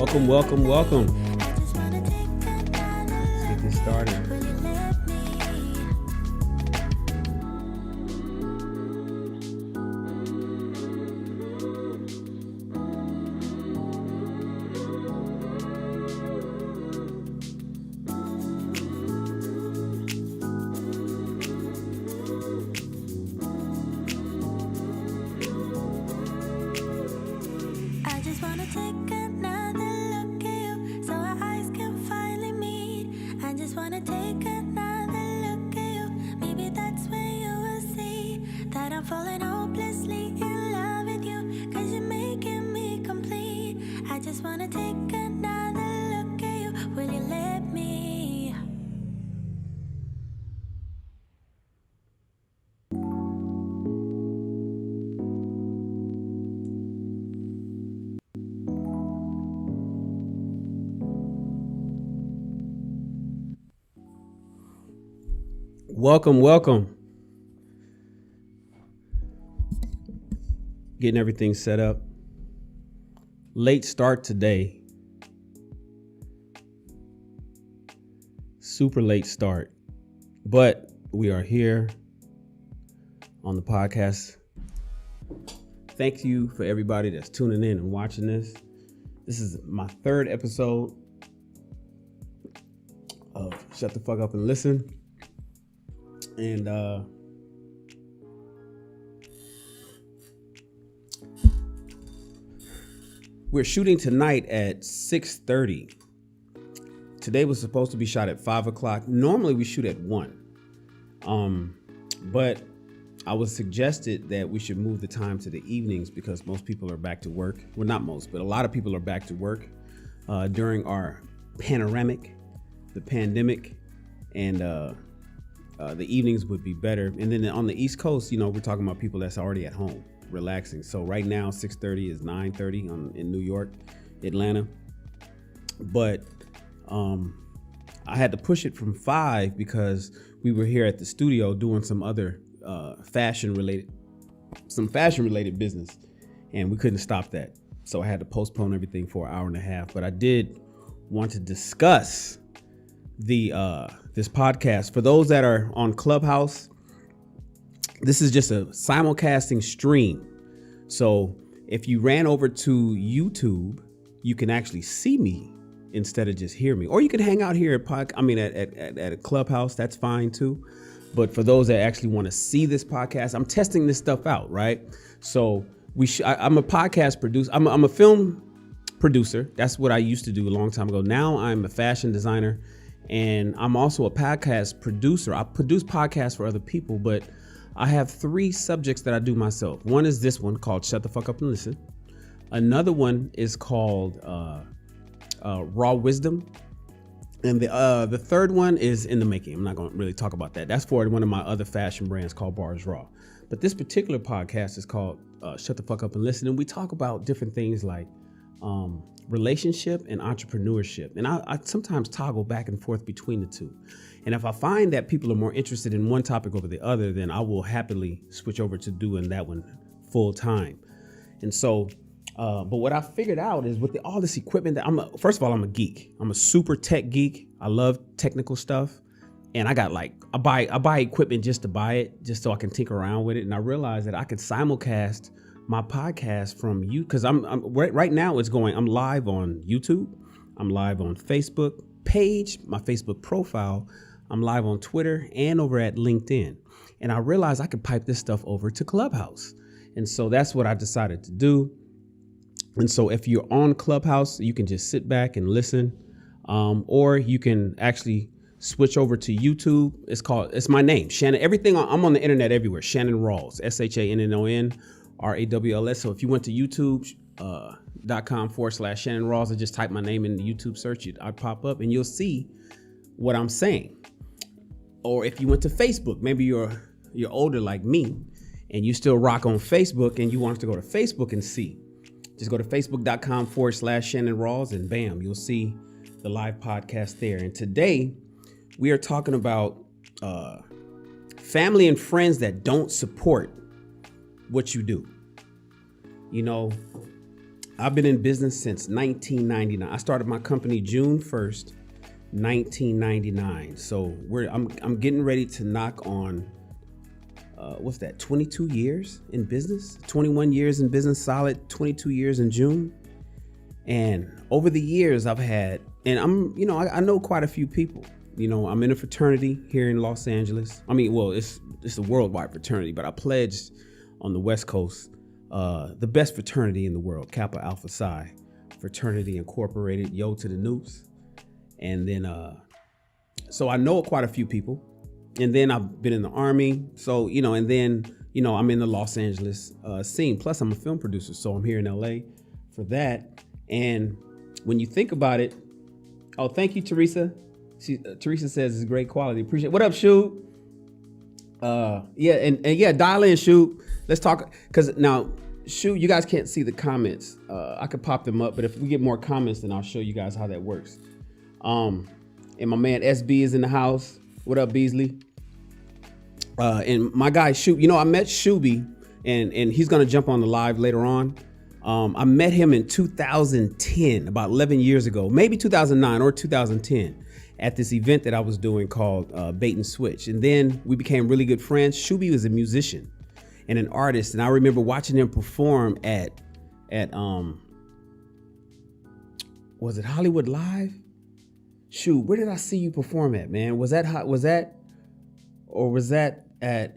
Welcome. Let's get this started. Welcome. Getting everything set up. Late start today. Super late start. But we are here on the podcast. Thank you for everybody that's tuning in and watching this. This is my third episode of Shut the Fuck Up and Listen. And we're shooting tonight at 6:30. Today was supposed to be shot at 5 o'clock. Normally we shoot at 1. But I was suggested that we should move the time to the evenings because most people are back to work. Well, not most, but a lot of people are back to work during our the pandemic, and the evenings would be better. And then on the East Coast, we're talking about people that's already at home relaxing. So right now 6:30 is 9:30 in New York, Atlanta. But I had to push it from 5 because we were here at the studio doing some other fashion related business, and we couldn't stop that. So I had to postpone everything for an hour and a half. But I did want to discuss this podcast. For those that are on Clubhouse, this is just a simulcasting stream. So if you ran over to YouTube, you can actually see me instead of just hear me. Or you can hang out here at a Clubhouse. That's fine too. But for those that actually want to see this podcast, I'm testing this stuff out, right? So I'm a podcast producer. I'm a film producer. That's what I used to do a long time ago. Now I'm a fashion designer. And I'm also a podcast producer. I produce podcasts for other people, but I have 3 subjects that I do myself. One is this one called Shut the Fuck Up and Listen. Another one is called Raw Wisdom. And the third one is in the making. I'm not going to really talk about that. That's for one of my other fashion brands called Bars Raw. But this particular podcast is called Shut the Fuck Up and Listen. And we talk about different things like relationship and entrepreneurship. And I sometimes toggle back and forth between the two. And if I find that people are more interested in one topic over the other, then I will happily switch over to doing that one full time. And so, but what I figured out is with all this equipment that first of all, I'm a geek. I'm a super tech geek. I love technical stuff. And I got I buy equipment just to buy it, just so I can tinker around with it. And I realized that I could simulcast my podcast from you, because I'm right now I'm live on YouTube, I'm live on Facebook page, my Facebook profile, I'm live on Twitter and over at LinkedIn. And I realized I could pipe this stuff over to Clubhouse. And so that's what I decided to do. And so if you're on Clubhouse, you can just sit back and listen, or you can actually switch over to YouTube. It's my name, Shannon. I'm on the internet everywhere. Shannon Rawls, SHANNON. RAWLS. So if you went to youtube.com/Shannon Rawls and just type my name in the YouTube search, I'd pop up and you'll see what I'm saying. Or if you went to Facebook, maybe you're older like me and you still rock on Facebook and you want to go to Facebook and see, just go to facebook.com/Shannon Rawls and bam, you'll see the live podcast there. And today we are talking about family and friends that don't support what you do. I've been in business since 1999. I started my company June 1st, 1999. So I'm getting ready to knock on what's that? 22 years in business, 21 years in business, solid 22 years in June. And over the years I've had, and I know quite a few people. I'm in a fraternity here in Los Angeles. I mean, well, it's a worldwide fraternity, but I pledged on the West Coast, the best fraternity in the world, Kappa Alpha Psi Fraternity Incorporated, yo to the Nupes. And then, so I know quite a few people. And then I've been in the Army. So, and then, I'm in the Los Angeles scene. Plus, I'm a film producer. So I'm here in LA for that. And when you think about it, oh, thank you, Teresa. Teresa says it's great quality. Appreciate it. What up, Shoot? Yeah, dial in, Shoot. Let's talk. Because now, Shoot, you guys can't see the comments. I could pop them up. But if we get more comments, then I'll show you guys how that works. And my man SB is in the house. What up, Beasley? And my guy Shoot, I met Shuby, and he's gonna jump on the live later on. I met him in 2010, about 11 years ago, maybe 2009 or 2010, at this event that I was doing called Bait and Switch. And then we became really good friends. Shuby was a musician and an artist, and I remember watching him perform at was it Hollywood Live? Shoot, where did I see you perform at, man? Was that at,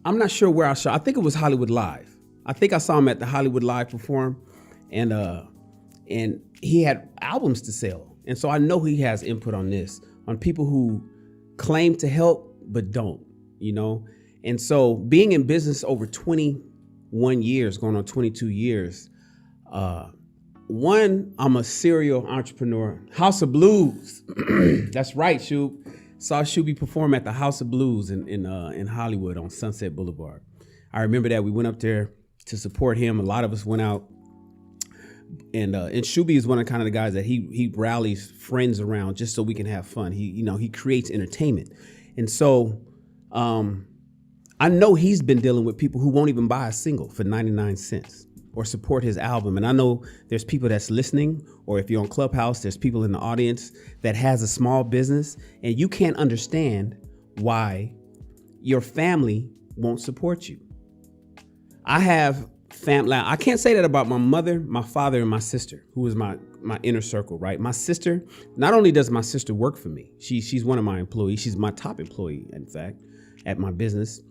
I'm not sure where I saw. I think it was Hollywood Live. I think I saw him at the Hollywood Live perform, and he had albums to sell. And so I know he has input on this, on people who claim to help but don't, And so being in business over 21 years, going on 22 years, one, I'm a serial entrepreneur. House of Blues. That's right, Shoot. Saw Shuby perform at the House of Blues in Hollywood on Sunset Boulevard. I remember that we went up there to support him. A lot of us went out, and Shuby is one of the guys that he rallies friends around just so we can have fun. He creates entertainment, and so I know he's been dealing with people who won't even buy a single for 99 cents. Or support his album. And I know there's people that's listening, or if you're on Clubhouse, there's people in the audience that has a small business, and you can't understand why your family won't support you. I have family. I can't say that about my mother, my father, and my sister, who is my inner circle, right? My sister, not only does my sister work for me, she's one of my employees. She's my top employee, in fact, at my business.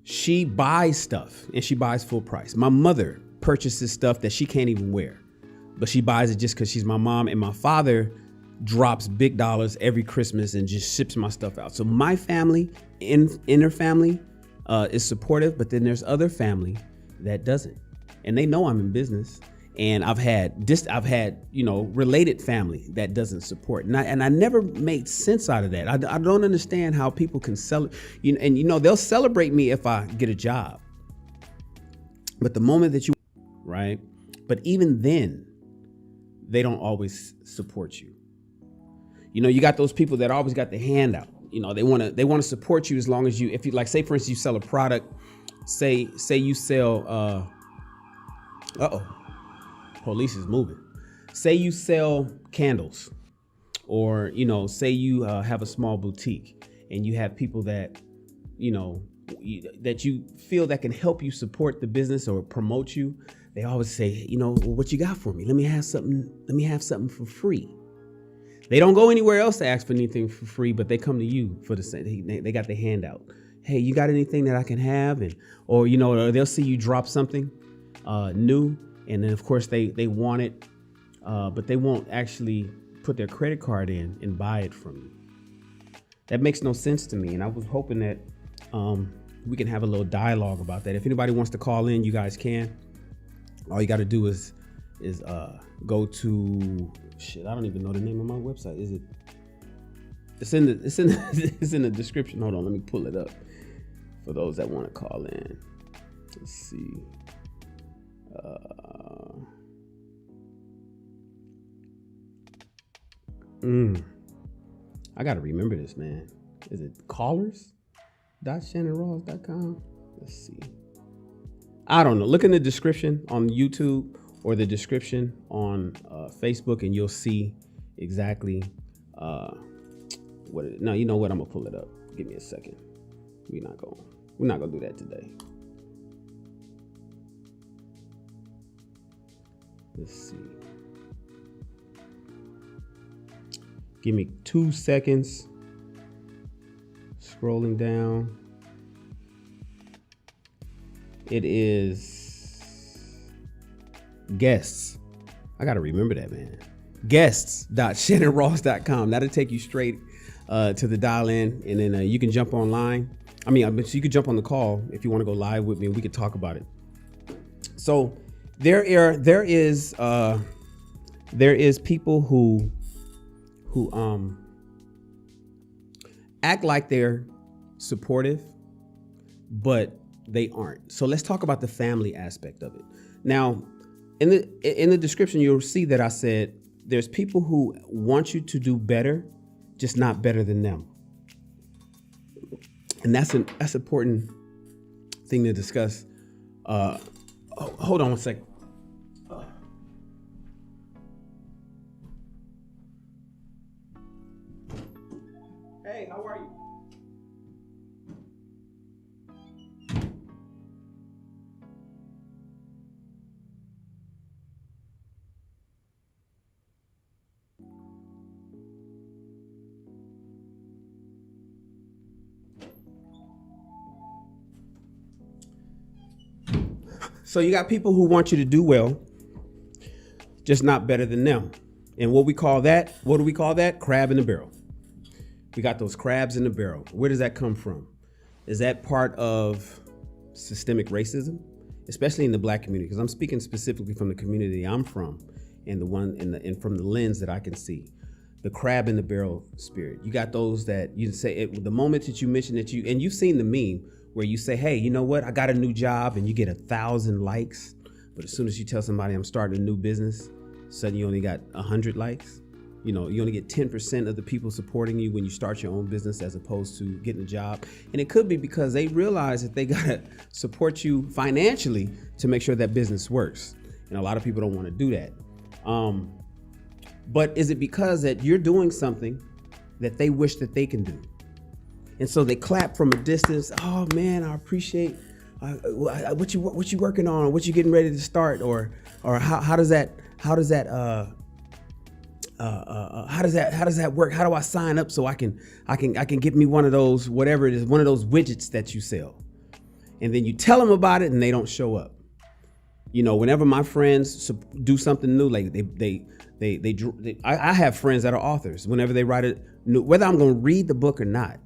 She buys stuff, and she buys full price. My mother purchases stuff that she can't even wear, but she buys it just because she's my mom. And my father drops big dollars every Christmas and just ships my stuff out. So my family, inner family, is supportive, but then there's other family that doesn't, and they know I'm in business. And I've had related family that doesn't support, and I never made sense out of that. I don't understand how people can they'll celebrate me if I get a job, but the moment that right, but even then, they don't always support you. You got those people that always got the hand out. They want to support you as long as if you, like, say for instance you sell a product, say you sell police is moving. Say you sell candles, or, say you have a small boutique, and you have people that, that you feel that can help you support the business or promote you. They always say, well, what you got for me? Let me have something for free. They don't go anywhere else to ask for anything for free, but they come to you for the same. They got the handout. Hey, you got anything that I can have? Or they'll see you drop something new. And then, of course, they want it, but they won't actually put their credit card in and buy it from you. That makes no sense to me. And I was hoping that we can have a little dialogue about that. If anybody wants to call in, you guys can. All you got to do is go to I don't even know the name of my website. Is it? It's in the description. Hold on, let me pull it up for those that want to call in. Let's see. I gotta remember this, man. Is it callers.shannonross.com? Let's see. I don't know. Look in the description on YouTube or the description on Facebook, and you'll see exactly what. No, you know what? I'm gonna pull it up. Give me a second. We're not gonna do that today. Let's see. Give me 2 seconds. Scrolling down. It is guests. I got to remember that, man. Guests.shannonross.com. That'll take you straight to the dial in, and then you can jump online. So you could jump on the call if you want to go live with me. We could talk about it. So there is people who act like they're supportive, but they aren't. So let's talk about the family aspect of it. Now, in the description, you'll see that I said there's people who want you to do better, just not better than them. And that's an important thing to discuss. Hold on one second. Hey, how are you? So you got people who want you to do well, just not better than them. And what do we call that? Crab in the barrel. We got those crabs in the barrel. Where does that come from? Is that part of systemic racism, especially in the Black community? Because I'm speaking specifically from the community I'm from, and and from the lens that I can see. The crab in the barrel spirit. You got those that you say the moment that you mention that and you've seen the meme where you say, hey, you know what? I got a new job, and you get 1,000 likes. But as soon as you tell somebody I'm starting a new business, suddenly you only got 100 likes. You know, you only get 10% of the people supporting you when you start your own business as opposed to getting a job. And it could be because they realize that they gotta support you financially to make sure that business works. And a lot of people don't want to do that. But is it because that you're doing something that they wish that they can do? And so they clap from a distance. Oh man, I appreciate what you working on, what you getting ready to start, or how does that work? How do I sign up so I can get me one of those, whatever it is, one of those widgets that you sell? And then you tell them about it and they don't show up. You know, whenever my friends do something new, like I have friends that are authors. Whenever they write a new, whether I'm going to read the book or not,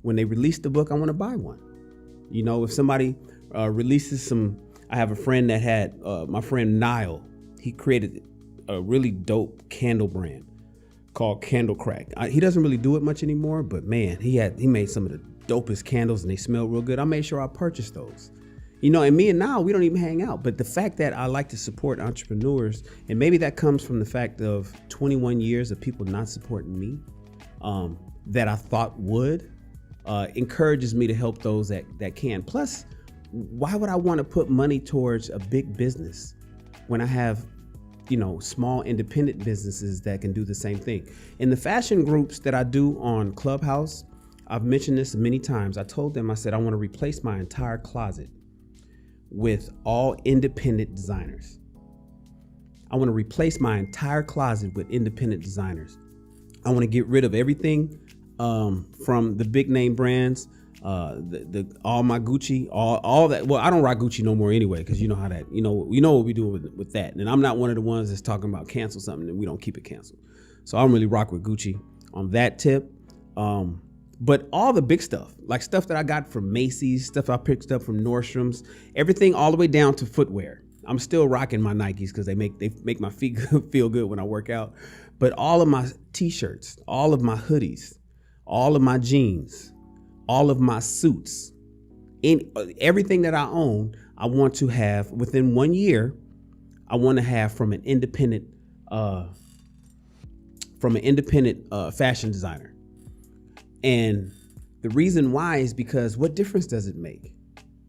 when they release the book, I want to buy one. You know, if somebody releases I have a friend that had, my friend Niall, he created a really dope candle brand called Candle Crack. He doesn't really do it much anymore, but man, he made some of the dopest candles and they smell real good. I made sure I purchased those. You know, and me and Niall, we don't even hang out, but the fact that I like to support entrepreneurs, and maybe that comes from the fact of 21 years of people not supporting me, that I thought would, encourages me to help those that can. Plus, why would I want to put money towards a big business when I have, you know, small independent businesses that can do the same thing? In the fashion groups that I do on Clubhouse, I've mentioned this many times. I told them, I said, I want to replace my entire closet with all independent designers. I want to replace my entire closet with independent designers. I want to get rid of everything from the big name brands, all my Gucci, all that. Well, I don't rock Gucci no more anyway, because you know how that, you know what we do with that. And I'm not one of the ones that's talking about cancel something and we don't keep it canceled. So I don't really rock with Gucci on that tip. But all the big stuff, like stuff that I got from Macy's, stuff I picked up from Nordstrom's, everything all the way down to footwear. I'm still rocking my Nikes because they make my feet feel good when I work out. But all of my t-shirts, all of my hoodies, all of my jeans, all of my suits, everything that I own, I want to have within 1 year. I want to have from an independent fashion designer. And the reason why is because what difference does it make?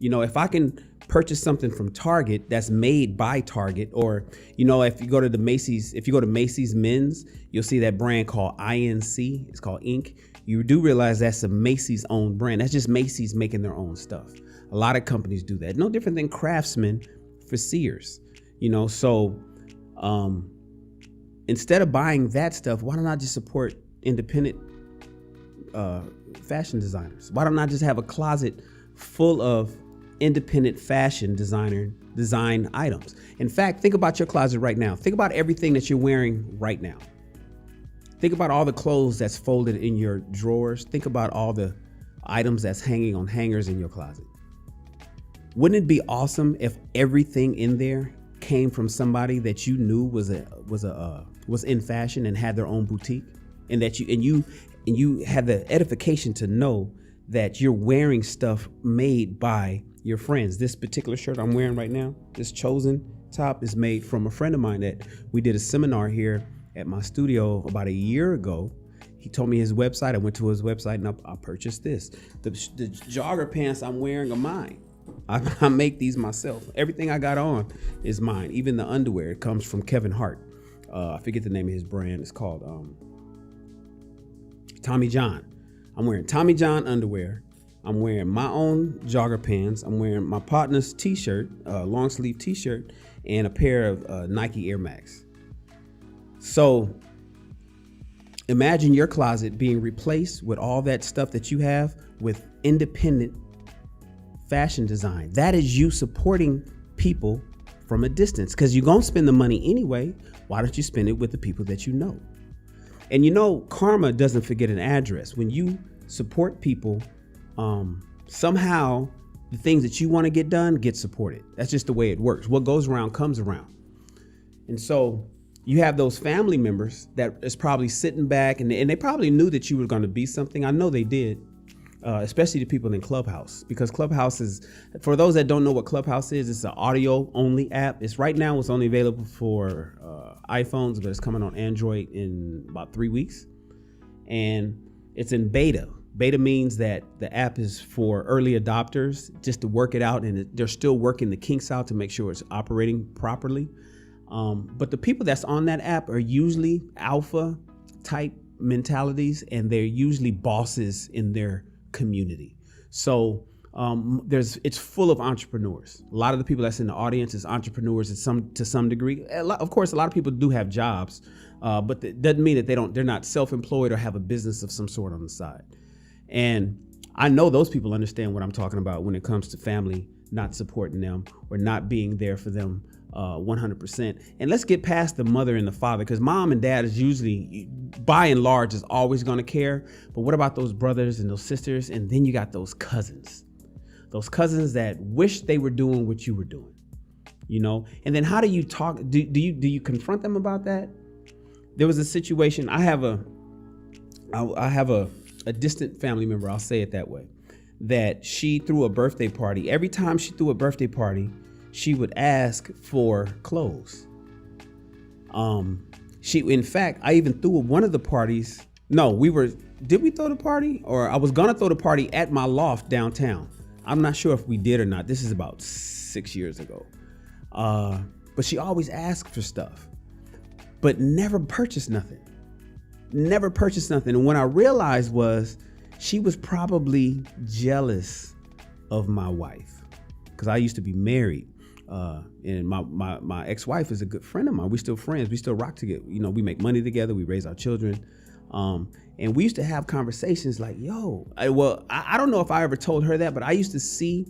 If I can purchase something from Target that's made by Target, or, if you go to Macy's men's, you'll see that brand called INC. It's called Inc. You do realize that's a Macy's own brand. That's just Macy's making their own stuff. A lot of companies do that. No different than Craftsman for Sears, so instead of buying that stuff, why don't I just support independent fashion designers? Why don't I just have a closet full of independent fashion design items? In fact, think about your closet right now. Think about everything that you're wearing right now. Think about all the clothes that's folded in your drawers. Think about all the items that's hanging on hangers in your closet. Wouldn't it be awesome if everything in there came from somebody that you knew was in fashion and had their own boutique, and that you had the edification to know that you're wearing stuff made by your friends? This particular shirt I'm wearing right now, this Chosen top, is made from a friend of mine that we did a seminar here at my studio about a year ago. He told me his website. I went to his website and I purchased this. The jogger pants I'm wearing are mine. I make these myself. Everything I got on is mine. Even the underwear, it comes from Kevin Hart. I forget the name of his brand. It's called Tommy John. I'm wearing Tommy John underwear. I'm wearing my own jogger pants. I'm wearing my partner's t-shirt, long sleeve t-shirt, and a pair of Nike Air Max. So imagine your closet being replaced with all that stuff that you have with independent fashion design. That is you supporting people from a distance, because you're going to spend the money anyway. Why don't you spend it with the people that you know? And karma doesn't forget an address. When you support people, somehow the things that you want to get done get supported. That's just the way it works. What goes around comes around. And so you have those family members that is probably sitting back, and they probably knew that you were going to be something. I know they did, especially the people in Clubhouse, because Clubhouse is, for those that don't know what Clubhouse is, it's an audio only app. It's only available for iPhones, but it's coming on Android in about 3 weeks. And it's in beta. Beta means that the app is for early adopters, just to work it out, and they're still working the kinks out to make sure it's operating properly. But the people that's on that app are usually alpha type mentalities, and they're usually bosses in their community. So it's full of entrepreneurs. A lot of the people that's in the audience is entrepreneurs to some degree. Of course, a lot of people do have jobs, but that doesn't mean that they're not self-employed or have a business of some sort on the side. And I know those people understand what I'm talking about when it comes to family not supporting them or not being there for them 100%. And let's get past the mother and the father, because mom and dad is usually, by and large, is always going to care. But what about those brothers and those sisters? And then you got those cousins that wish they were doing what you were doing, And then how do you talk? Do you confront them about that? There was a situation. I have a distant family member, I'll say it that way, that she threw a birthday party. Every time she threw a birthday party, she would ask for clothes. In fact, I even threw one of the parties. No, did we throw the party? Or I was gonna throw the party at my loft downtown. I'm not sure if we did or not. This is about 6 years ago. But she always asked for stuff, but never purchased nothing. And what I realized was she was probably jealous of my wife, because I used to be married. And my ex-wife is a good friend of mine. We're still friends. We still rock together. We make money together. We raise our children. And we used to have conversations like, I don't know if I ever told her that, but I used to see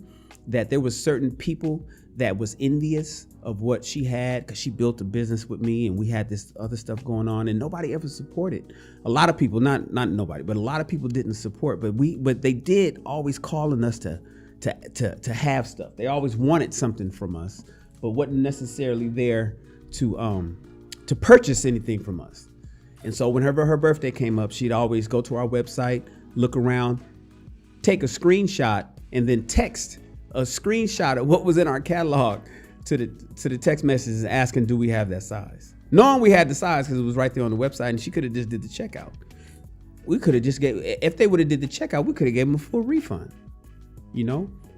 that there was certain people that was envious of what she had, because she built a business with me and we had this other stuff going on, and nobody ever supported. A lot of people, not nobody, but a lot of people didn't support, but they did always calling us to have stuff. They always wanted something from us, but wasn't necessarily there to purchase anything from us. And so whenever her birthday came up, she'd always go to our website, look around, take a screenshot, and then text a screenshot of what was in our catalog to the text messages asking, do we have that size? Knowing we had the size because it was right there on the website, and she could have just did the checkout. We could have if they would have did the checkout, we could have gave them a full refund,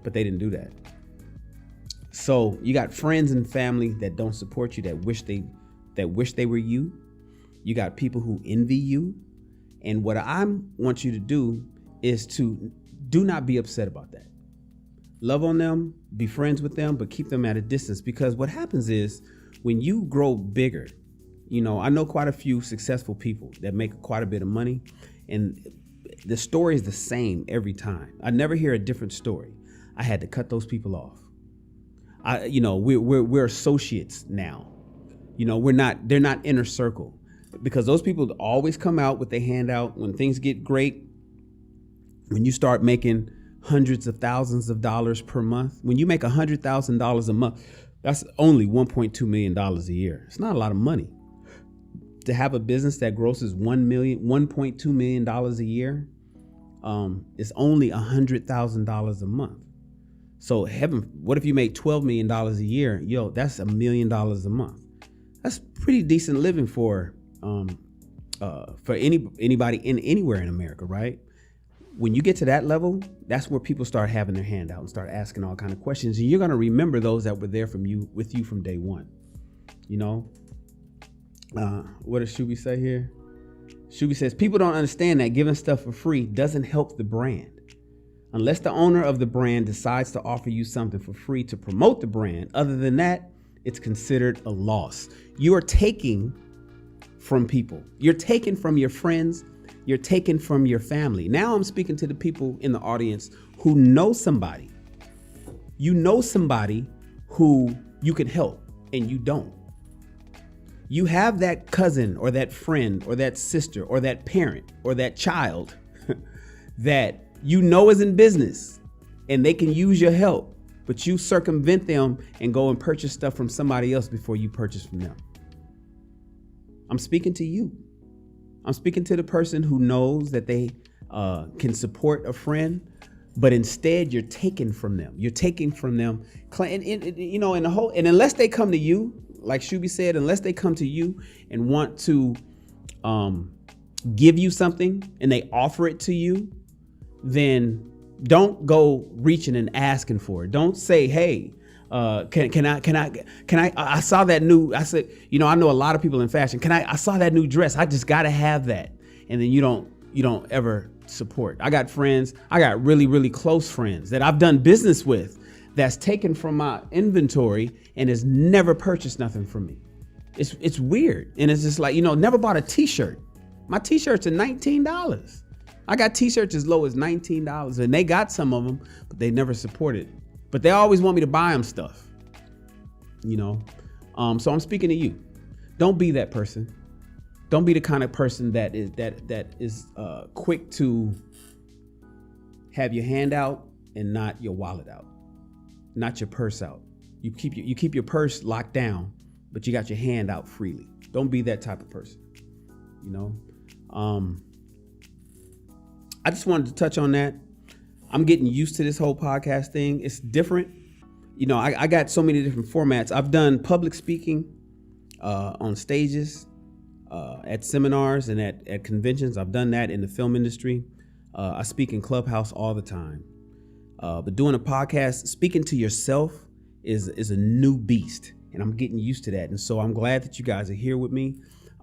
but they didn't do that. So you got friends and family that don't support you, that wish they were you. You got people who envy you. And what I want you to do is to do not be upset about that. Love on them, be friends with them, but keep them at a distance, because what happens is when you grow bigger, I know quite a few successful people that make quite a bit of money, and the story is the same every time. I never hear a different story. I had to cut those people off. We're associates now. They're not inner circle, because those people always come out with their hand out when things get great. When you start making hundreds of thousands of dollars per month, when you make $100,000 a month, that's only $1.2 million a year. It's not a lot of money. To have a business that grosses $1.2 million a year, is only $100,000 a month. So what if you make $12 million a year? That's $1 million a month. That's pretty decent living for anybody anywhere in America, right? When you get to that level, that's where people start having their hand out and start asking all kind of questions. And you're going to remember those that were there with you from day one. What does Shubi say here? Shubi says, people don't understand that giving stuff for free doesn't help the brand. Unless the owner of the brand decides to offer you something for free to promote the brand, other than that, it's considered a loss. You are taking from people. You're taking from your friends. You're taking from your family. Now I'm speaking to the people in the audience who know somebody. You know somebody who you can help, and you don't. You have that cousin or that friend or that sister or that parent or that child that is in business, and they can use your help, but you circumvent them and go and purchase stuff from somebody else before you purchase from them. I'm speaking to you. I'm speaking to the person who knows that they can support a friend, but instead you're taking from them. You're taking from them, and unless they come to you, like Shubi said, unless they come to you and want to give you something and they offer it to you, then don't go reaching and asking for it. Don't say, hey, can I saw that new, I said, I know a lot of people in fashion. I saw that new dress. I just got to have that. And then you don't ever support. I got friends. I got really, really close friends that I've done business with that's taken from my inventory and has never purchased nothing from me. It's weird. And it's just like, never bought a t-shirt. My t-shirts are $19. I got t-shirts as low as $19, and they got some of them, but they never supported. But they always want me to buy them stuff, So I'm speaking to you. Don't be that person. Don't be the kind of person that is quick to have your hand out and not your wallet out, not your purse out. You keep your purse locked down, but you got your hand out freely. Don't be that type of person. I just wanted to touch on that. I'm getting used to this whole podcast thing. It's different. I got so many different formats. I've done public speaking on stages, at seminars and at conventions. I've done that in the film industry. I speak in Clubhouse all the time. But doing a podcast, speaking to yourself is a new beast, and I'm getting used to that. And so I'm glad that you guys are here with me.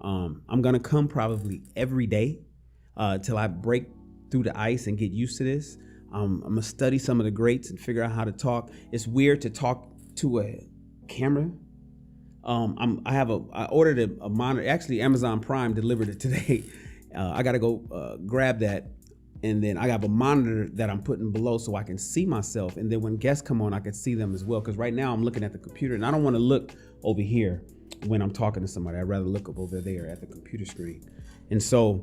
I'm going to come probably every day till I break through the ice and get used to this. I'm going to study some of the greats and figure out how to talk. It's weird to talk to a camera. I ordered a monitor. Actually, Amazon Prime delivered it today. I got to go grab that. And then I have a monitor that I'm putting below so I can see myself. And then when guests come on, I can see them as well. Because right now I'm looking at the computer, and I don't want to look over here when I'm talking to somebody. I'd rather look up over there at the computer screen. And so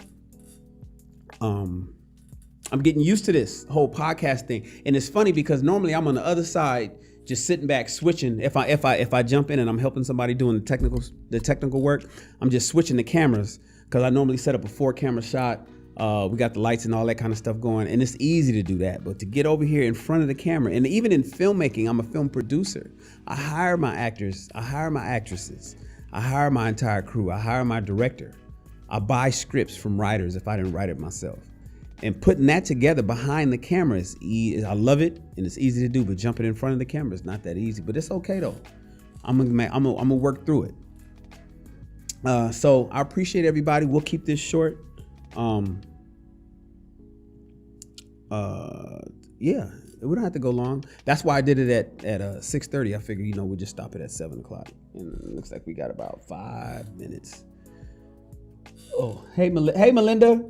I'm getting used to this whole podcast thing. And it's funny because normally I'm on the other side, just sitting back, switching. If I jump in and I'm helping somebody doing the technical work, I'm just switching the cameras because I normally set up a 4-camera shot. We got the lights and all that kind of stuff going, and it's easy to do that. But to get over here in front of the camera, and even in filmmaking, I'm a film producer. I hire my actors. I hire my actresses. I hire my entire crew. I hire my director. I buy scripts from writers if I didn't write it myself. And putting that together behind the camera is easy. I love it, and it's easy to do. But jumping in front of the camera is not that easy. But it's okay though. I'm gonna work through it. So I appreciate everybody. We'll keep this short. Yeah, we don't have to go long. That's why I did it at 6:30. I figured, we'll just stop it at 7 o'clock. And it looks like we got about 5 minutes. Oh, hey Melinda.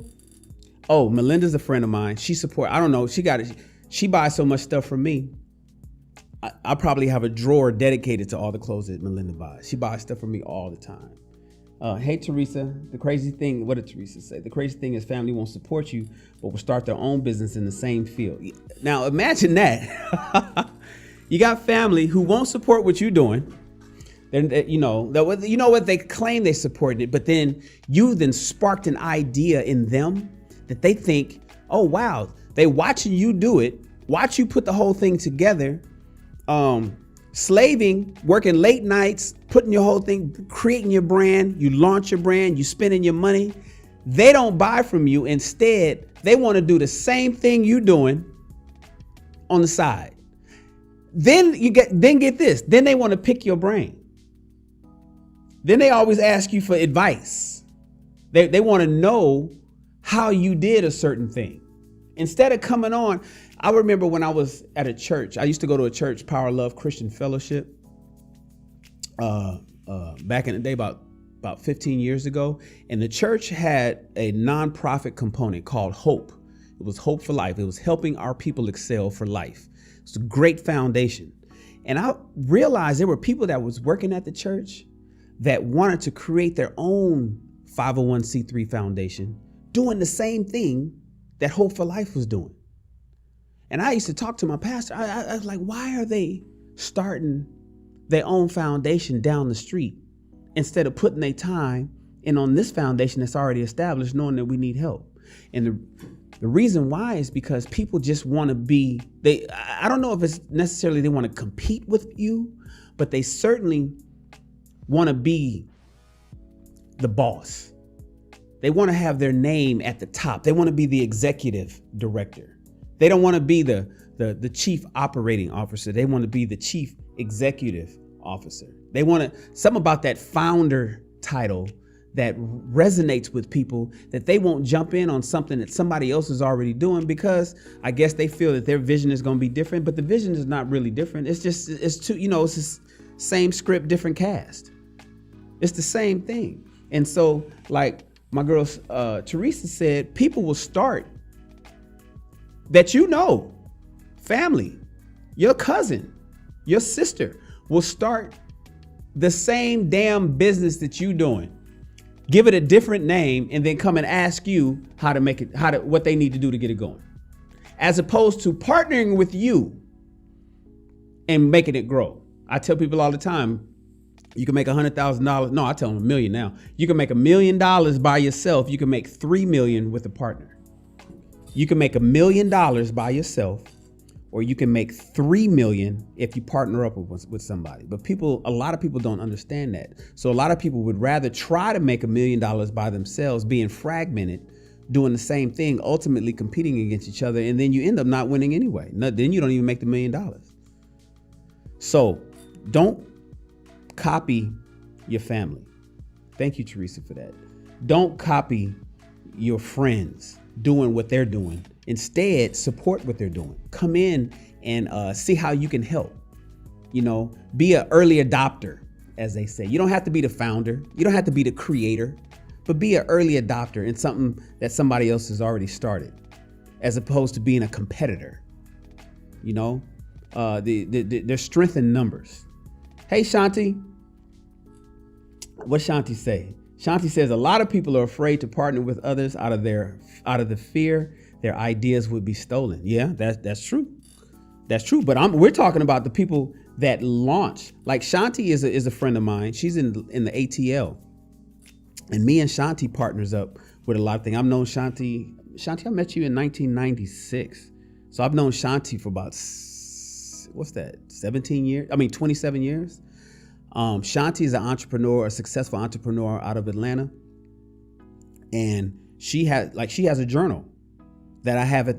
Oh, Melinda's a friend of mine. She I don't know. She buys so much stuff from me. I probably have a drawer dedicated to all the clothes that Melinda buys. She buys stuff from me all the time. Hey, Teresa, the crazy thing, what did Teresa say? The crazy thing is family won't support you, but will start their own business in the same field. Now, imagine that. You got family who won't support what you're doing. What they claim they supported it, but then you then sparked an idea in them that they think, oh, wow, they watching you do it, watch you put the whole thing together, slaving, working late nights, putting your whole thing, creating your brand, you launch your brand, you spending your money. They don't buy from you. Instead, they want to do the same thing you're doing on the side. Then get this. Then they want to pick your brain. Then they always ask you for advice. They want to know how you did a certain thing. Instead of coming on, I remember when I was at a church, I used to go to a church, Power Love Christian Fellowship, back in the day, about 15 years ago. And the church had a nonprofit component called Hope. It was Hope for Life. It was helping our people excel for life. It's a great foundation. And I realized there were people that was working at the church that wanted to create their own 501c3 foundation, doing the same thing that Hope for Life was doing. And I used to talk to my pastor. I was like, why are they starting their own foundation down the street instead of putting their time in on this foundation that's already established, knowing that we need help? And the reason why is because people just want to be, I don't know if it's necessarily they want to compete with you, but they certainly want to be the boss. They want to have their name at the top. They want to be the executive director. They don't want to be the chief operating officer. They want to be the chief executive officer. They want something about that founder title that resonates with people, that they won't jump in on something that somebody else is already doing because I guess they feel that their vision is going to be different, but the vision is not really different. It's just, it's the same script, different cast. It's the same thing. And so, like my girl Teresa said, people will start that family, your cousin, your sister will start the same damn business that you doing. Give it a different name and then come and ask you how to make it, what they need to do to get it going. As opposed to partnering with you and making it grow. I tell people all the time, you can make $100,000. No, I tell them $1 million now. You can make $1 million by yourself. You can make $3 million with a partner. You can make $1 million by yourself, or you can make $3 million if you partner up with somebody. But a lot of people don't understand that. So a lot of people would rather try to make $1 million by themselves, being fragmented, doing the same thing, ultimately competing against each other, and then you end up not winning anyway. Then you don't even make the $1 million. So don't copy your family. Thank you, Teresa, for that. Don't copy your friends doing what they're doing. Instead, support what they're doing. Come in and see how you can help. Be an early adopter, as they say. You don't have to be the founder. You don't have to be the creator, but be an early adopter in something that somebody else has already started, as opposed to being a competitor. There's strength in numbers. Hey, Shanti. What Shanti say? Shanti says a lot of people are afraid to partner with others out of the fear their ideas would be stolen. Yeah, that's true. That's true. But we're talking about the people that launch. Like Shanti is a friend of mine. She's in the ATL, and me and Shanti partners up with a lot of things. I've known Shanti. Shanti, I met you in 1996, so I've known Shanti for about 27 years. Shanti is an entrepreneur, a successful entrepreneur out of Atlanta. And she has a journal, that I have at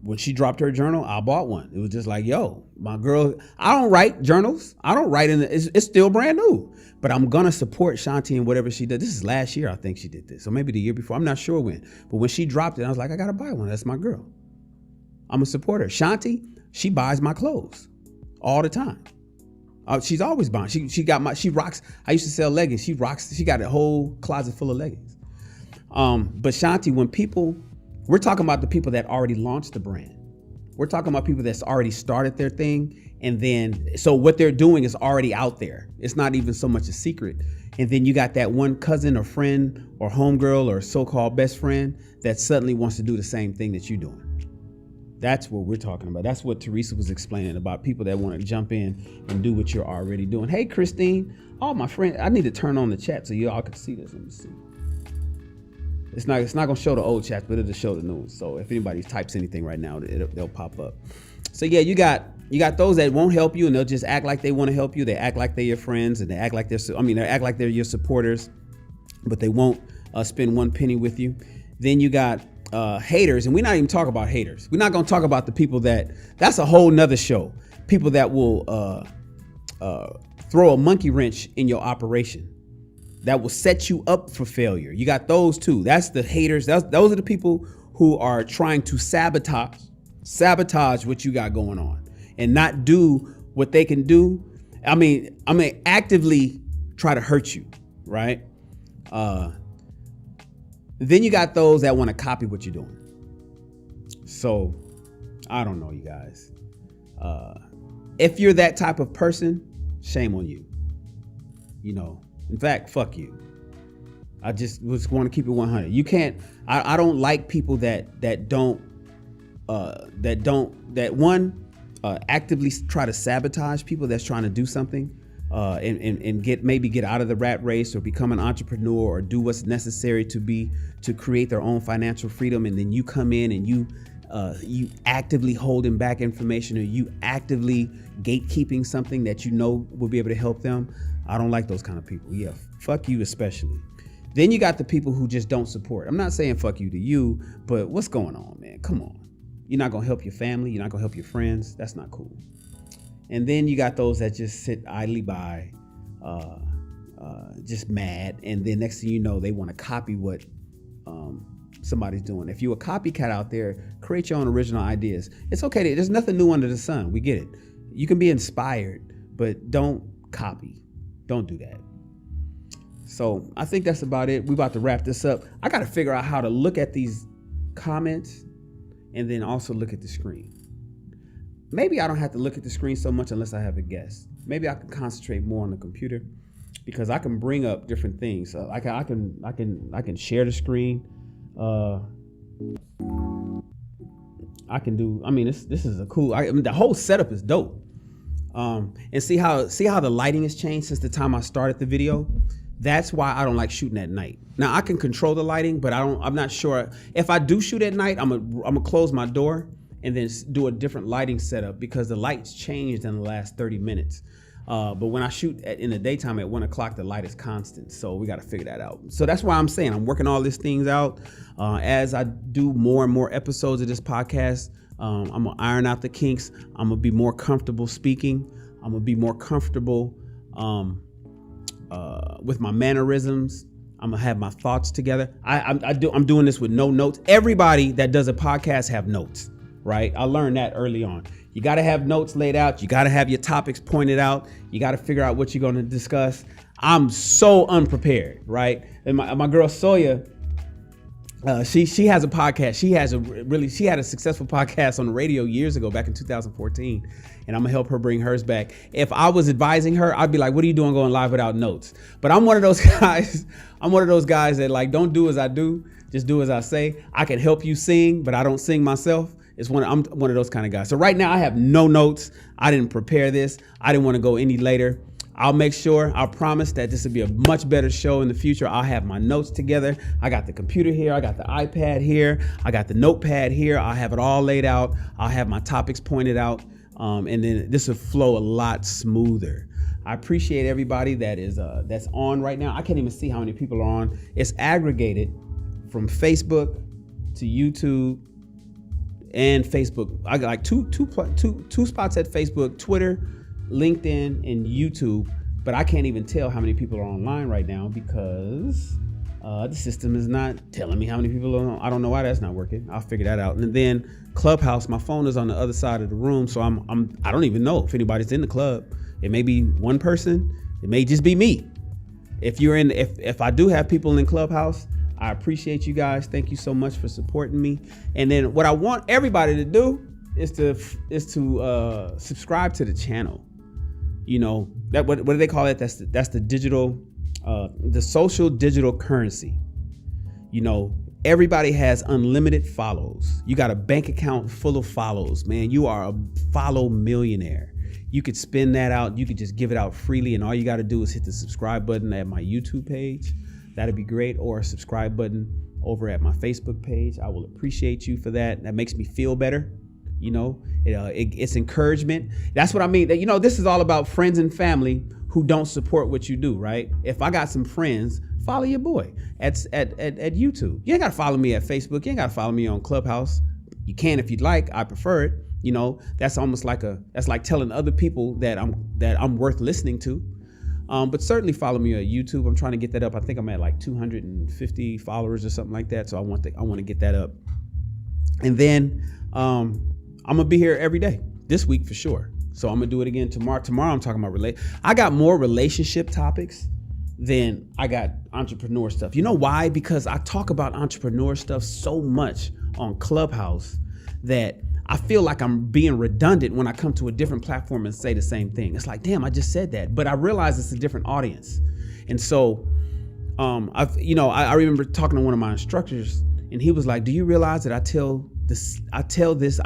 when she dropped her journal, I bought one. It was just like, yo, my girl, I don't write journals. I don't write it's still brand new, but I'm going to support Shanti and whatever she did. This is last year, I think she did this. Or maybe the year before. I'm not sure when. But when she dropped it, I was like, I got to buy one. That's my girl. I'm a supporter. Shanti, she buys my clothes all the time. She's always buying. She rocks. I used to sell leggings. She got a whole closet full of leggings. But Shanti, we're talking about the people that already launched the brand. We're talking about people that's already started their thing. And then, so what they're doing is already out there. It's not even so much a secret. And then you got that one cousin or friend or homegirl or so-called best friend that suddenly wants to do the same thing that you're doing. That's what we're talking about. That's what Teresa was explaining about people that want to jump in and do what you're already doing. Hey, Christine. Oh, my friend, I need to turn on the chat so you all can see this. Let me see. It's not going to show the old chat, but it'll show the new ones. So if anybody types anything right now, they'll pop up. So yeah, you got those that won't help you and they'll just act like they want to help you. They act like they're your friends and they act like they're your supporters, but they won't spend one penny with you. Then you got haters, and we're not even talking about haters. We're not going to talk about the people that's a whole nother show. People that will throw a monkey wrench in your operation, that will set you up for failure. You got those too. That's the haters. Those are the people who are trying to sabotage what you got going on and not do what they can do. I mean, actively try to hurt you, right? Then you got those that want to copy what you're doing. So I don't know, you guys. If you're that type of person, shame on you. In fact, fuck you. I just want to keep it 100. You can't. I don't like people that actively try to sabotage people that's trying to do something, and get out of the rat race or become an entrepreneur or do what's necessary to create their own financial freedom, and then you come in and you actively holding back information or you actively gatekeeping something that will be able to help them. I don't like those kind of people. Yeah, fuck you especially. Then you got the people who just don't support. I'm not saying fuck you to you, but what's going on, man? Come on. You're not going to help your family. You're not going to help your friends. That's not cool. And then you got those that just sit idly by, just mad. And then next thing you know, they want to copy what somebody's doing. If you're a copycat out there, create your own original ideas. It's okay. There's nothing new under the sun. We get it. You can be inspired, but don't copy. Don't do that. So I think that's about it. We're about to wrap this up. I got to figure out how to look at these comments and then also look at the screen. Maybe I don't have to look at the screen so much unless I have a guest. Maybe I can concentrate more on the computer because I can bring up different things. So I can share the screen. I can do. I mean, this is a cool. The whole setup is dope. And see how the lighting has changed since the time I started the video. That's why I don't like shooting at night. Now I can control the lighting, but I'm not sure if I do shoot at night. I'm gonna close my door and then do a different lighting setup because the lights changed in the last 30 minutes. But when I shoot in the daytime at 1 o'clock, the light is constant. So we got to figure that out. So that's why I'm saying I'm working all these things out. As I do more and more episodes of this podcast, I'm gonna iron out the kinks. I'm gonna be more comfortable speaking. I'm gonna be more comfortable with my mannerisms. I'm gonna have my thoughts together. I'm doing this with no notes. Everybody that does a podcast have notes, right? I learned that early on. You got to have notes laid out. You got to have your topics pointed out. You got to figure out what you're going to discuss. I'm so unprepared, right? And my girl Soya, she has a podcast. She had a successful podcast on the radio years ago, back in 2014. And I'm gonna help her bring hers back. If I was advising her, I'd be like, what are you doing going live without notes? But I'm one of those guys. I'm one of those guys that like, don't do as I do, just do as I say. I can help you sing, but I don't sing myself. I'm one of those kind of guys. So right now I have no notes. I didn't prepare this. I didn't want to go any later. I'll promise that this will be a much better show in the future. I'll have my notes together. I got the computer here. I got the iPad here. I got the notepad here. I'll have it all laid out. I'll have my topics pointed out. And then this will flow a lot smoother. I appreciate everybody that's on right now. I can't even see how many people are on. It's aggregated from Facebook to YouTube and Facebook. I got like two spots at Facebook, Twitter, LinkedIn, and YouTube. But I can't even tell how many people are online right now because the system is not telling me how many people are on. I don't know why that's not working. I'll figure that out. And then Clubhouse, my phone is on the other side of the room, so I don't even know if anybody's in the club. It may be one person. It may just be me. If I do have people in Clubhouse, I appreciate you guys. Thank you so much for supporting me. And then what I want everybody to do is to subscribe to the channel. You know, that what do they call it? That's the digital, the social digital currency. You know, everybody has unlimited follows. You got a bank account full of follows, man. You are a follow millionaire. You could spin that out. You could just give it out freely, and all you got to do is hit the subscribe button at my YouTube page. That'd be great, or a subscribe button over at my Facebook page. I will appreciate you for that. That makes me feel better. You know, it's encouragement. That's what I mean. You know, this is all about friends and family who don't support what you do, right? If I got some friends, follow your boy at YouTube. You ain't got to follow me at Facebook. You ain't got to follow me on Clubhouse. You can if you'd like. I prefer it. You know, that's almost that's like telling other people that I'm worth listening to. But certainly follow me on YouTube. I'm trying to get that up. I think I'm at like 250 followers or something like that. So I want to get that up. And then I'm gonna be here every day this week for sure. So I'm gonna do it again tomorrow. Tomorrow I'm talking about I got more relationship topics than I got entrepreneur stuff. You know why? Because I talk about entrepreneur stuff so much on Clubhouse that I feel like I'm being redundant when I come to a different platform and say the same thing. It's like, damn, I just said that, but I realize it's a different audience. And so I remember talking to one of my instructors, and he was like, do you realize that I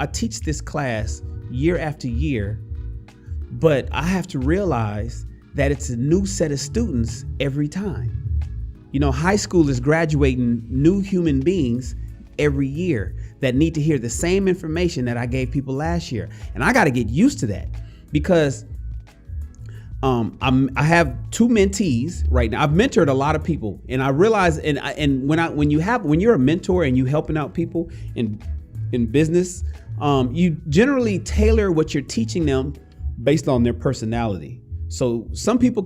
teach this class year after year, but I have to realize that it's a new set of students every time. You know, high school is graduating new human beings every year that need to hear the same information that I gave people last year. And I got to get used to that because I have two mentees right now. I've mentored a lot of people, and I realize, when you're a mentor and you helping out people in business, you generally tailor what you're teaching them based on their personality. So some people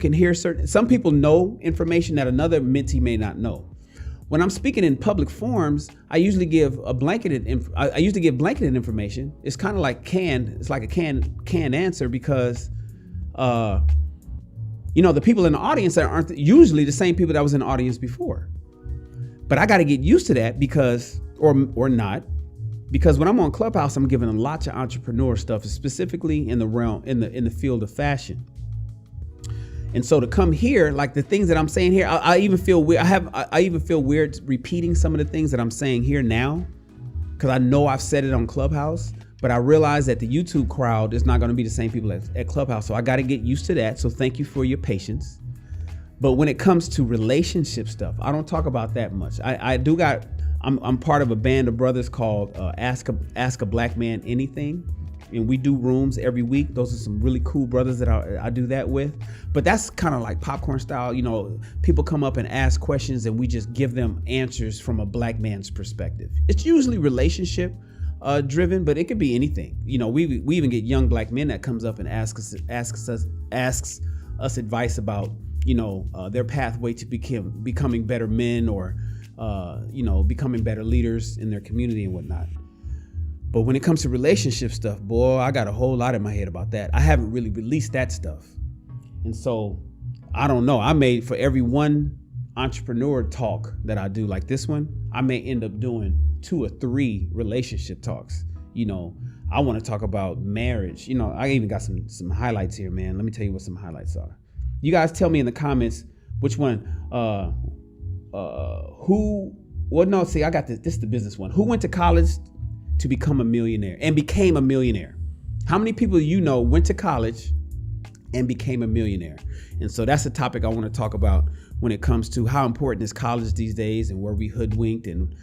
some people know information that another mentee may not know. When I'm speaking in public forums, I usually give blanketed information. It's kind of like it's like a canned answer because the people in the audience aren't usually the same people that was in the audience before. But I got to get used to that because when I'm on Clubhouse, I'm giving a lot of entrepreneur stuff, specifically in the realm in the field of fashion. And so to come here, like the things that I'm saying here, I even feel weird. I even feel weird repeating some of the things that I'm saying here now, because I know I've said it on Clubhouse, but I realize that the YouTube crowd is not going to be the same people at Clubhouse. So I got to get used to that. So thank you for your patience. But when it comes to relationship stuff, I don't talk about that much. I'm part of a band of brothers called Ask a Black Man Anything. And we do rooms every week. Those are some really cool brothers that I do that with. But that's kind of like popcorn style. You know, people come up and ask questions and we just give them answers from a black man's perspective. It's usually relationship driven, but it could be anything. You know, we even get young black men that comes up and asks us advice about, their pathway to becoming better men or, becoming better leaders in their community and whatnot. But when it comes to relationship stuff, boy, I got a whole lot in my head about that. I haven't really released that stuff. And so I don't know. I made for every one entrepreneur talk that I do like this one, I may end up doing 2 or 3 relationship talks. I want to talk about marriage. I even got some highlights here, man. Let me tell you what some highlights are. You guys tell me in the comments which one, I got this. This is the business one. Who went to college to become a millionaire and became a millionaire? How many people went to college and became a millionaire? And so that's a topic I want to talk about when it comes to how important is college these days and were we hoodwinked and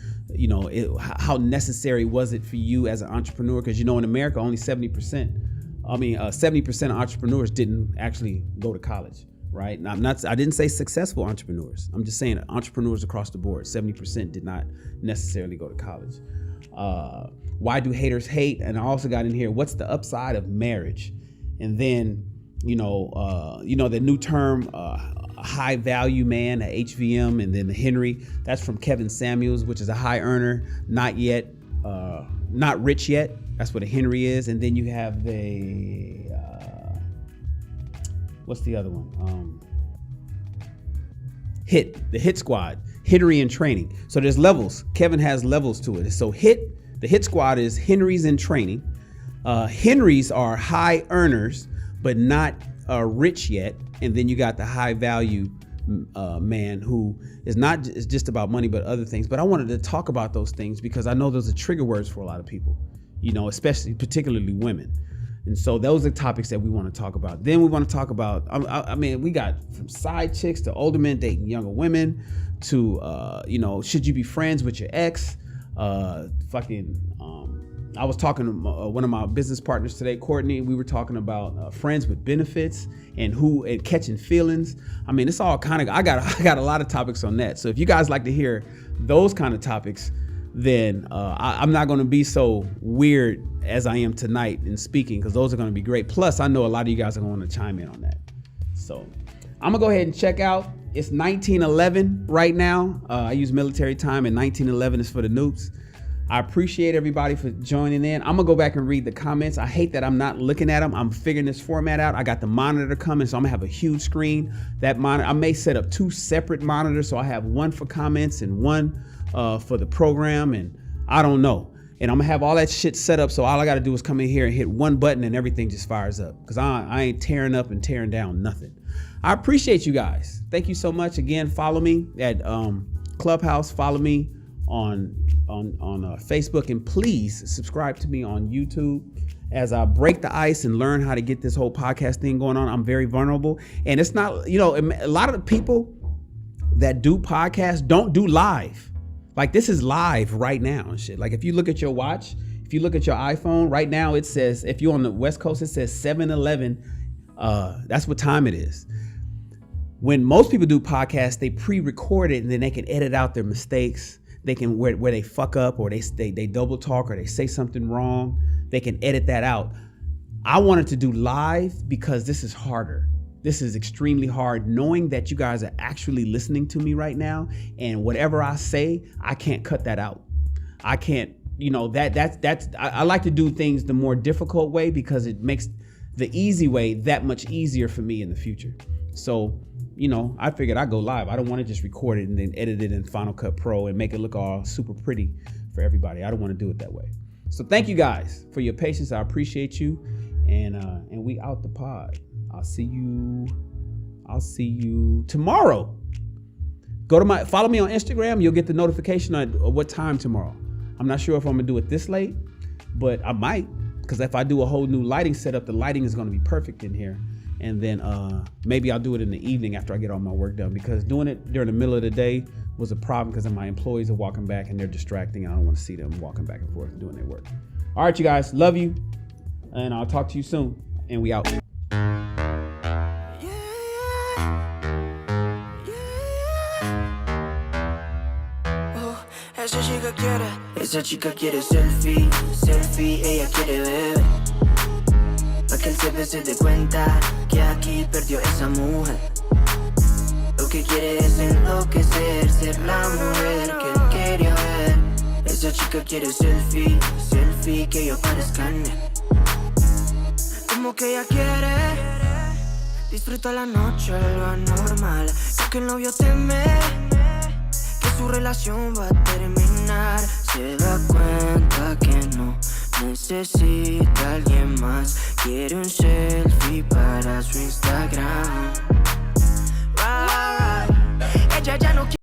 how necessary was it for you as an entrepreneur? Because in America only 70% of entrepreneurs didn't actually go to college, right? Now, I didn't say successful entrepreneurs. I'm just saying entrepreneurs across the board, 70% did not necessarily go to college. why do haters hate? And I also got in here, what's the upside of marriage? And then, the new term, high value man, a HVM, and then the Henry. That's from Kevin Samuels, which is a high earner, not rich yet. That's what a Henry is. And then you have the, what's the other one? The hit squad, Henry in training. So there's levels. Kevin has levels to it. So the hit squad is Henry's in training. Henrys are high earners, but not rich yet. And then you got the high value man who is not just about money, but other things. But I wanted to talk about those things because I know those are trigger words for a lot of people, especially particularly women. And so those are topics that we want to talk about. Then we want to talk about, we got from side chicks to older men dating younger women to, should you be friends with your ex? I was talking to one of my business partners today, Courtney. We were talking about friends with benefits and catching feelings. It's all kind of, I got a lot of topics on that. So if you guys like to hear those kind of topics, then I'm not going to be so weird as I am tonight in speaking, because those are going to be great. Plus, I know a lot of you guys are going to chime in on that. So I'm going to go ahead and check out. It's 1911 right now. I use military time, and 1911 is for the Nupes. I appreciate everybody for joining in. I'm gonna go back and read the comments. I hate that I'm not looking at them. I'm figuring this format out. I got the monitor coming, so I'm gonna have a huge screen. That monitor, I may set up 2 separate monitors, so I have one for comments and one for the program, and I don't know. And I'm gonna have all that shit set up, so all I gotta do is come in here and hit one button and everything just fires up, because I ain't tearing up and tearing down nothing. I appreciate you guys. Thank you so much. Again, follow me at Clubhouse. Follow me on Facebook, and please subscribe to me on YouTube as I break the ice and learn how to get this whole podcast thing going on. I'm very vulnerable, and it's not, a lot of the people that do podcasts don't do live. Like, this is live right now and shit. Like, if you look at your watch, if you look at your iPhone right now, it says, if you're on the West Coast, it says 7:11. That's what time it is. When most people do podcasts, they pre-record it and then they can edit out their mistakes. They can where they fuck up, or they double talk, or they say something wrong. They can edit that out. I wanted to do live because this is harder. This is extremely hard, knowing that you guys are actually listening to me right now, and whatever I say, I can't cut that out. I can't, I like to do things the more difficult way, because it makes the easy way that much easier for me in the future. So, I figured I'd go live. I don't want to just record it and then edit it in Final Cut Pro and make it look all super pretty for everybody. I don't want to do it that way. So thank you guys for your patience. I appreciate you. And we out the pod. I'll see you tomorrow. Follow me on Instagram. You'll get the notification on what time tomorrow. I'm not sure if I'm gonna do it this late, but I might, because if I do a whole new lighting setup, the lighting is gonna be perfect in here. And then maybe I'll do it in the evening after I get all my work done, because doing it during the middle of the day was a problem, because my employees are walking back and they're distracting, and I don't want to see them walking back and forth doing their work. All right, you guys, love you, and I'll talk to you soon, and we out. Esa chica quiere selfie, ella quiere ver. Pa' que el jefe se dé cuenta que aquí perdió esa mujer. Lo que quiere es enloquecer, ser la mujer que él quería ver. Esa chica quiere selfie, que yo parezca en él. Como que ella quiere disfruta la noche, lo anormal. Que el novio teme que su relación va a terminar. Se da cuenta que no necesita a alguien más. Quiere un selfie para su Instagram. Ella ya no quiere